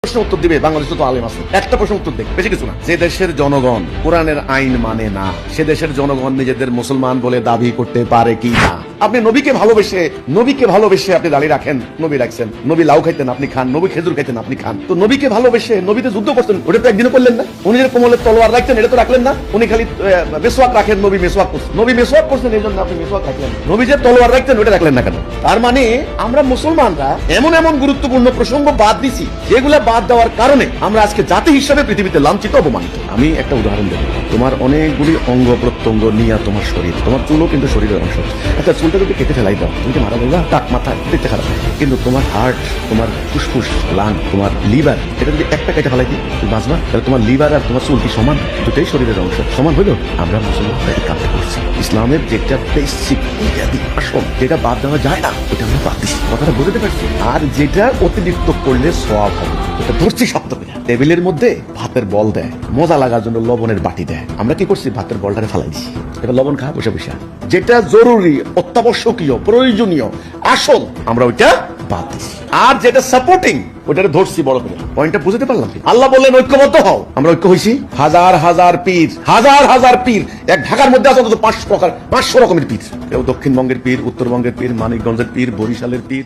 প্রশ্ন উত্তর দিবে, বাংলাদেশে তো আলেম আছে, একটা প্রশ্ন উত্তর দেবে, বেশি কিছু না। যে দেশের জনগণ কোরআনের আইন মানে না, সে দেশের জনগণ নিজেদের মুসলমান বলে দাবি করতে পারে কি না? আপনি নবীকে ভালোবেসে আপনি দাঁড়িয়ে রাখেন, নবী রাখছেন, নবী লাউ খাইতেন আপনি খান, নবী খেজুর খাইতেন আপনি খান। তো নবীকে ভালোবেসে নবীতে যুদ্ধ করতেন, ওটা তো একদিনও করলেন না। উনি যে কোমলে তলোয়ার রাখতেন, এটা তো রাখলেন না। উনি খালি মেসওয়াক রাখেন, নবী মেসওয়াক করছেন, নবী মেসওয়াক করছেন, এই জন্য আপনি মেসওয়াক রাখলেন। নবী যে তলোয়ার রাখতেন, ওটা রাখলেন না কেন? তার মানে আমরা মুসলমানরা এমন এমন গুরুত্বপূর্ণ প্রসঙ্গ বাদ দিছি, যেগুলা বাদ দেওয়ার কারণে আমরা আজকে জাতি হিসাবে পৃথিবীতে লাঞ্ছিত, অপমানিত। আমি একটা উদাহরণ দেব, তোমার অনেকগুলি অঙ্গ প্রত্যঙ্গ নিয়ে তোমার শরীর, তোমার চুলও কিন্তু শরীরের অংশ। আচ্ছা, চুলটা যদি কেটে ফেলাই দাও, তুমি কি মারা যাবে? টাক মাথা দেখতে খারাপ, কিন্তু তোমার হার্ট, তোমার ফুসফুস, লাং, তোমার লিভার, এটা যদি একটা কেটে ফেলাই দিই, তুমি বাঁচবা? তাহলে তোমার লিভার আর তোমার চুল কি সমান? দুটোই শরীরের অংশ, সমান হইলো? আমরা মুসলমানরা এই কাজটা করছি। ইসলামের যেটা বেসিক আসল, যেটা বাদ দেওয়া যায় না, ওটা আমরা বাদ দিচ্ছি। কথাটা বুঝতে পারছি? আর যেটা অতিরিক্ত করলে সওয়াব হবে, ওটা ধরছি শব্দ। টেবিলের মধ্যে ভাতের বল দেয়, মজা লাগার জন্য লবণের বাটি দেয়, আমরা কি করছি? ভাতের বলটারে ফালাই দিচ্ছি, এবার লবণ খা বসে বসে। যেটা জরুরি, অত্যাবশ্যকীয়, প্রয়োজনীয়, আসল, আমরা ওইটা বাদ দিচ্ছি। আর যেটা সাপোর্টিং, ওইটা ধরছি বড় করে। পয়েন্টটা বুঝতে পারলাম? আল্লাহ বললেন ঐক্যবদ্ধ হও, আমরা ঐক্য হয়েছি। হাজার হাজার পীর, হাজার হাজার পীর, এক ঢাকার মধ্যে আছে অন্তত 500 রকমের পীর। কেউ দক্ষিণবঙ্গের পীর, উত্তরবঙ্গের পীর, মানিকগঞ্জের পীর, বরিশালের পীর।